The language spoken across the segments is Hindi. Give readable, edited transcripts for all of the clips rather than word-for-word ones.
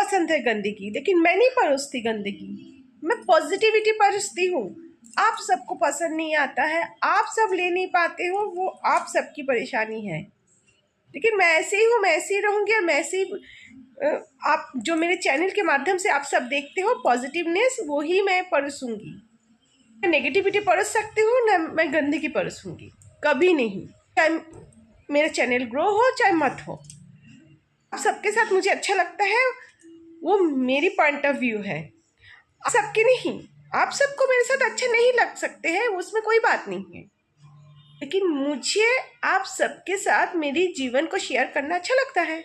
पसंद है गंदगी, लेकिन मैं नहीं परोसती गंदगी। मैं पॉजिटिविटी परोसती हूँ। आप सबको पसंद नहीं आता है, आप सब ले नहीं पाते हो, वो आप सबकी परेशानी है। लेकिन मैं ऐसे ही हूँ, मैं ऐसे ही रहूँगी और मैं ऐसे ही आप जो मेरे चैनल के माध्यम से आप सब देखते हो पॉजिटिवनेस, वो ही मैं परोसूँगी। मैं नेगेटिविटी परोस सकती हूँ ना, मैं गंदगी परोसूँगी, कभी नहीं। चाहे मेरा चैनल ग्रो हो चाहे मत हो, आप सबके साथ मुझे अच्छा लगता है, वो मेरी पॉइंट ऑफ व्यू है, आप सबके नहीं। आप सबको मेरे साथ अच्छे नहीं लग सकते हैं, उसमें कोई बात नहीं है, लेकिन मुझे आप सबके साथ मेरी जीवन को शेयर करना अच्छा लगता है।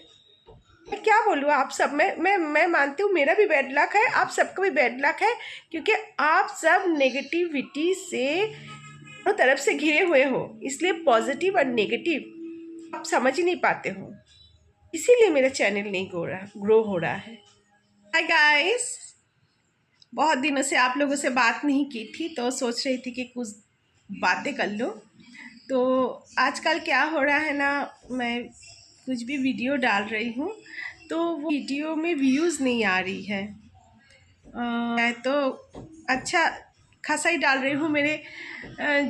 मैं क्या बोलूँ आप सब, मैं मानती हूँ मेरा भी बैड लक है, आप सबका भी बैड लक है, क्योंकि आप सब नेगेटिविटी से दोनों तरफ से घिरे हुए हो, इसलिए पॉजिटिव और नेगेटिव आप समझ ही नहीं पाते हो, इसीलिए मेरा चैनल नहीं ग्रो हो रहा है। हाय गाइस, बहुत दिनों से आप लोगों से बात नहीं की थी, तो सोच रही थी कि कुछ बातें कर लो। तो आजकल क्या हो रहा है ना, मैं कुछ भी वीडियो डाल रही हूँ तो वो वीडियो में व्यूज़ नहीं आ रही है। मैं तो अच्छा खासा ही डाल रही हूँ, मेरे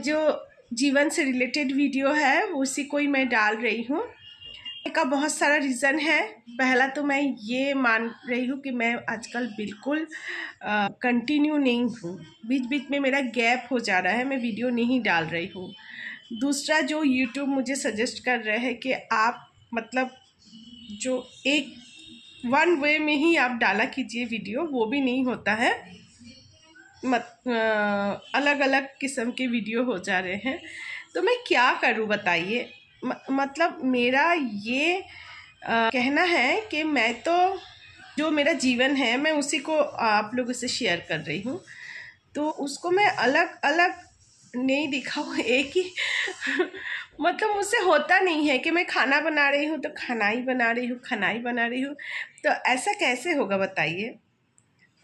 जो जीवन से रिलेटेड वीडियो है उसी को ही मैं डाल रही हूँ। का बहुत सारा रीज़न है। पहला तो मैं ये मान रही हूँ कि मैं आजकल बिल्कुल कंटिन्यू नहीं हूँ, बीच बीच में मेरा गैप हो जा रहा है, मैं वीडियो नहीं डाल रही हूँ। दूसरा, जो यूट्यूब मुझे सजेस्ट कर रहे हैं कि आप मतलब जो एक वन वे में ही आप डाला कीजिए वीडियो, वो भी नहीं होता है, अलग अलग किस्म के वीडियो हो जा रहे हैं। तो मैं क्या करूं बताइए। मतलब मेरा ये कहना है कि मैं तो जो मेरा जीवन है मैं उसी को आप लोगों से शेयर कर रही हूँ, तो उसको मैं अलग अलग नहीं दिखाऊँ, एक ही मतलब मुझसे होता नहीं है कि मैं खाना बना रही हूँ तो खाना ही बना रही हूँ, खाना ही बना रही हूँ, तो ऐसा कैसे होगा बताइए।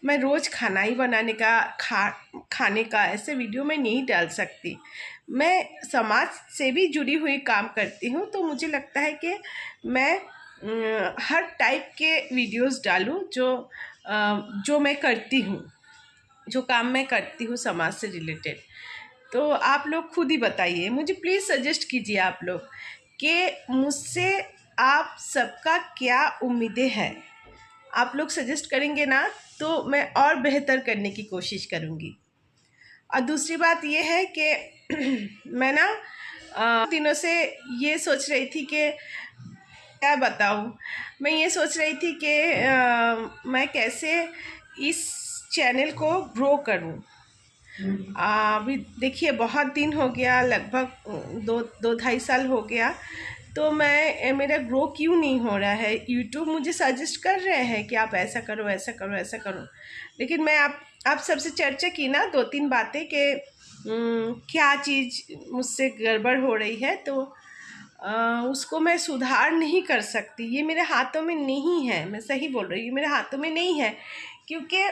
मैं रोज़ खाना ही बनाने का खाने का ऐसे वीडियो मैं नहीं डाल सकती। मैं समाज से भी जुड़ी हुई काम करती हूँ, तो मुझे लगता है कि मैं हर टाइप के वीडियोस डालूँ जो मैं करती हूँ, जो काम मैं करती हूँ समाज से रिलेटेड। तो आप लोग खुद ही बताइए, मुझे प्लीज़ सजेस्ट कीजिए आप लोग कि मुझसे आप सबका क्या उम्मीदें हैं। आप लोग सजेस्ट करेंगे ना तो मैं और बेहतर करने की कोशिश करूँगी। और दूसरी बात ये है कि मैं ना दिनों से ये सोच रही थी कि क्या बताऊँ, मैं ये सोच रही थी कि मैं कैसे इस चैनल को ग्रो करूँ। अभी देखिए बहुत दिन हो गया, लगभग दो ढाई साल हो गया, तो मेरा ग्रो क्यों नहीं हो रहा है। यूट्यूब मुझे सजेस्ट कर रहे हैं कि आप ऐसा करो ऐसा करो ऐसा करो, लेकिन मैं आप सबसे चर्चा की ना 2-3 बातें कि क्या चीज़ मुझसे गड़बड़ हो रही है, तो उसको मैं सुधार नहीं कर सकती। ये मेरे हाथों में नहीं है, मैं सही बोल रही हूँ, मेरे हाथों में नहीं है, क्योंकि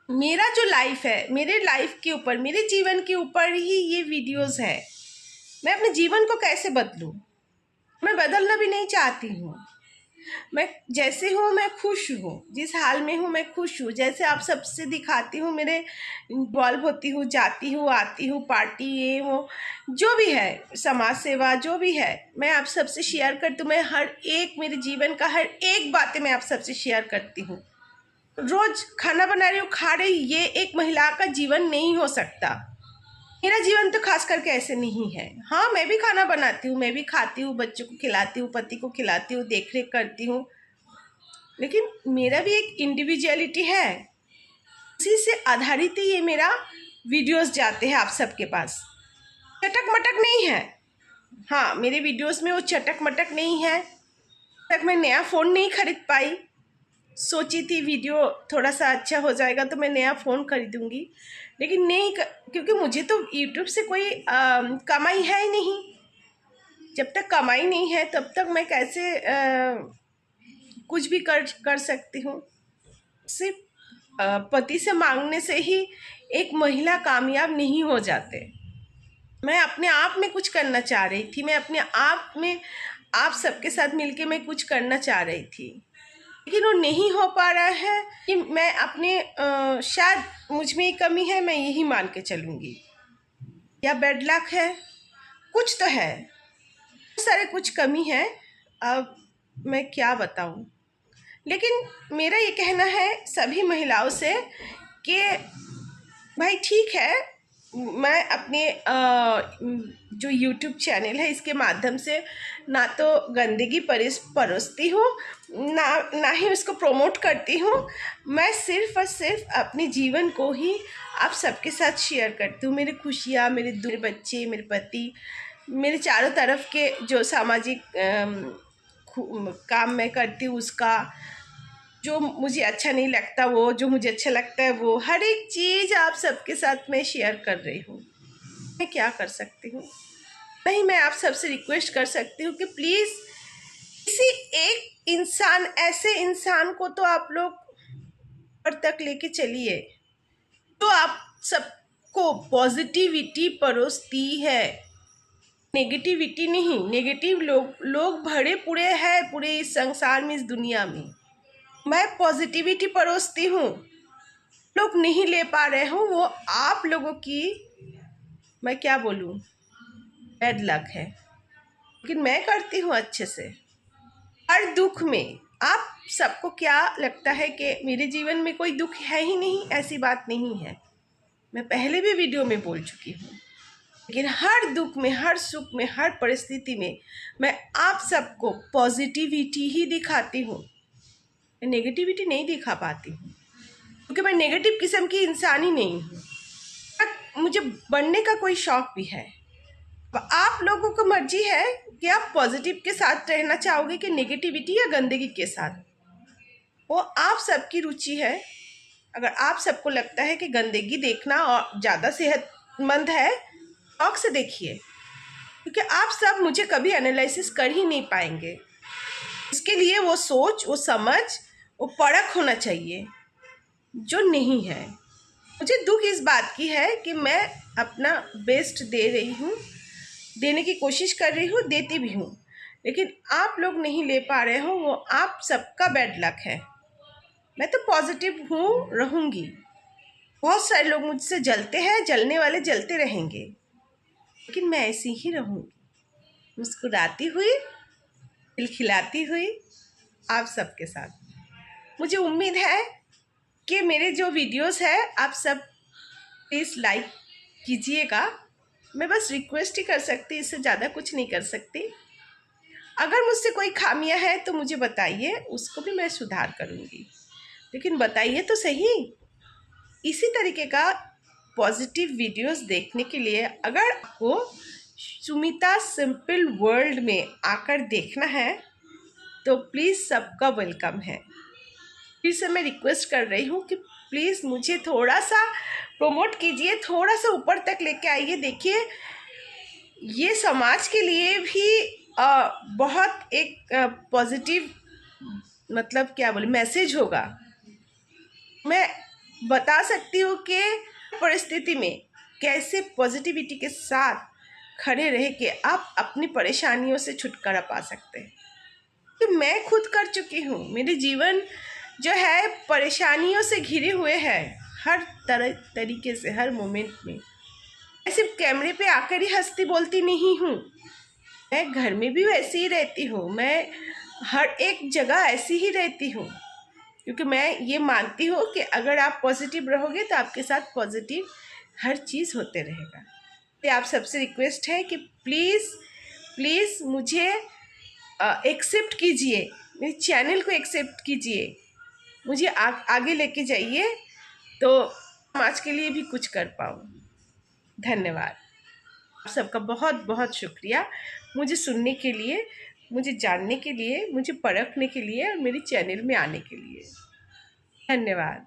मेरा जो लाइफ है, मेरे लाइफ के ऊपर, मेरे जीवन के ऊपर ही ये वीडियोस है। मैं अपने जीवन को कैसे बदलूं, मैं बदलना भी नहीं चाहती हूँ। मैं जैसे हूँ मैं खुश हूँ, जिस हाल में हूँ मैं खुश हूँ। जैसे आप सबसे दिखाती हूँ, मेरे इन्वॉल्व होती हूँ, जाती हूँ आती हूँ, पार्टी ये वो जो भी है, समाज सेवा जो भी है, मैं आप सबसे शेयर करती हूँ। मैं हर एक मेरे जीवन का हर एक बातें मैं आप सबसे शेयर करती हूँ। रोज खाना बना रही हूँ, खा रही, ये एक महिला का जीवन नहीं हो सकता। मेरा जीवन तो खास करके ऐसे नहीं है। हाँ, मैं भी खाना बनाती हूँ, मैं भी खाती हूँ, बच्चों को खिलाती हूँ, पति को खिलाती हूँ, देख रेख करती हूँ, लेकिन मेरा भी एक इंडिविजुअलिटी है, उसी से आधारित ही ये मेरा वीडियोस जाते हैं आप सबके पास। चटक मटक नहीं है। हाँ, मेरे वीडियोस में वो चटक मटक नहीं है। तक मैं नया फ़ोन नहीं खरीद पाई, सोची थी वीडियो थोड़ा सा अच्छा हो जाएगा तो मैं नया फ़ोन खरीदूँगी, लेकिन नहीं, क्योंकि मुझे तो यूट्यूब से कोई कमाई है ही नहीं। जब तक कमाई नहीं है तब तक मैं कैसे कुछ भी कर सकती हूँ। सिर्फ पति से मांगने से ही एक महिला कामयाब नहीं हो जाते। मैं अपने आप में कुछ करना चाह रही थी, मैं अपने आप में आप सबके साथ मिलके मैं कुछ करना चाह रही थी। लेकिन वो नहीं हो पा रहा है कि मैं अपने शायद मुझ में एक कमी है, मैं यही मान के चलूँगी, या बैड लक है, कुछ तो है, सारे कुछ कमी है। अब मैं क्या बताऊँ। लेकिन मेरा ये कहना है सभी महिलाओं से कि भाई ठीक है, मैं अपने जो YouTube चैनल है इसके माध्यम से ना तो गंदगी परोसती हूँ, ना ही उसको प्रमोट करती हूँ। मैं सिर्फ और सिर्फ अपने जीवन को ही आप सबके साथ शेयर करती हूँ। मेरी खुशियाँ, मेरे बच्चे, मेरे पति, मेरे चारों तरफ के जो सामाजिक काम मैं करती हूँ उसका, जो मुझे अच्छा नहीं लगता वो, जो मुझे अच्छा लगता है वो, हर एक चीज़ आप सबके साथ मैं शेयर कर रही हूँ। मैं क्या कर सकती हूँ? नहीं, मैं आप सबसे रिक्वेस्ट कर सकती हूँ कि प्लीज़ किसी एक इंसान, ऐसे इंसान को तो आप लोग ऊपर तक लेके चलिए तो आप सबको पॉजिटिविटी परोसती है, नेगेटिविटी नहीं। नेगेटिव लोग भरे पूरे हैं पूरे इस संसार में, इस दुनिया में। मैं पॉजिटिविटी परोसती हूँ, लोग नहीं ले पा रहे हूँ, वो आप लोगों की, मैं क्या बोलूँ, बैड लक है। लेकिन मैं करती हूँ अच्छे से। हर दुख में आप सबको क्या लगता है कि मेरे जीवन में कोई दुख है ही नहीं? ऐसी बात नहीं है, मैं पहले भी वीडियो में बोल चुकी हूँ। लेकिन हर दुख में, हर सुख में, हर परिस्थिति में मैं आप सबको पॉजिटिविटी ही दिखाती हूँ, मैं नेगेटिविटी नहीं दिखा पाती हूँ, क्योंकि मैं नेगेटिव किस्म की इंसान ही नहीं हूँ। मुझे बनने का कोई शौक़ भी है। आप लोगों को मर्जी है कि आप पॉजिटिव के साथ रहना चाहोगे कि नेगेटिविटी या गंदगी के साथ, वो आप सबकी रुचि है। अगर आप सबको लगता है कि गंदगी देखना और ज़्यादा सेहतमंद है, शौक से देखिए, क्योंकि आप सब मुझे कभी एनालिसिस कर ही नहीं पाएंगे। इसके लिए वो सोच, वो समझ, वो परख होना चाहिए, जो नहीं है। मुझे दुख इस बात की है कि मैं अपना बेस्ट दे रही हूँ, देने की कोशिश कर रही हूँ, देती भी हूँ, लेकिन आप लोग नहीं ले पा रहे हो, वो आप सबका बैड लक है। मैं तो पॉजिटिव हूँ, रहूँगी। बहुत सारे लोग मुझसे जलते हैं, जलने वाले जलते रहेंगे, लेकिन मैं ऐसी ही रहूँगी, मुस्कुराती हुई, दिल खिलाती हुई आप सबके साथ। मुझे उम्मीद है कि मेरे जो वीडियोस है आप सब प्लीज़ लाइक कीजिएगा। मैं बस रिक्वेस्ट ही कर सकती, इससे ज़्यादा कुछ नहीं कर सकती। अगर मुझसे कोई खामियां है तो मुझे बताइए, उसको भी मैं सुधार करूँगी, लेकिन बताइए तो सही। इसी तरीके का पॉजिटिव वीडियोस देखने के लिए अगर आपको सुमिता सिंपल वर्ल्ड में आकर देखना है तो प्लीज़ सबका वेलकम है। फिर से मैं रिक्वेस्ट कर रही हूँ कि प्लीज़ मुझे थोड़ा सा प्रमोट कीजिए, थोड़ा सा ऊपर तक लेके आइए। देखिए, ये समाज के लिए भी बहुत एक पॉजिटिव, मतलब क्या बोले, मैसेज होगा। मैं बता सकती हूँ कि परिस्थिति में कैसे पॉजिटिविटी के साथ खड़े रह के आप अपनी परेशानियों से छुटकारा पा सकते हैं। तो मैं खुद कर चुकी हूँ। मेरे जीवन जो है परेशानियों से घिरे हुए हैं, हर तरीके से, हर मोमेंट में। मैं सिर्फ कैमरे पे आकर ही हंसती बोलती नहीं हूँ, मैं घर में भी वैसी ही रहती हूँ, मैं हर एक जगह ऐसी ही रहती हूँ, क्योंकि मैं ये मानती हूँ कि अगर आप पॉजिटिव रहोगे तो आपके साथ पॉजिटिव हर चीज़ होते रहेगा। तो आप सबसे रिक्वेस्ट है कि प्लीज़ मुझे एक्सेप्ट कीजिए, मेरे चैनल को एक्सेप्ट कीजिए, मुझे आगे लेके जाइए तो समाज के लिए भी कुछ कर पाऊँ। धन्यवाद। आप सबका बहुत बहुत शुक्रिया मुझे सुनने के लिए, मुझे जानने के लिए, मुझे परखने के लिए और मेरे चैनल में आने के लिए। धन्यवाद।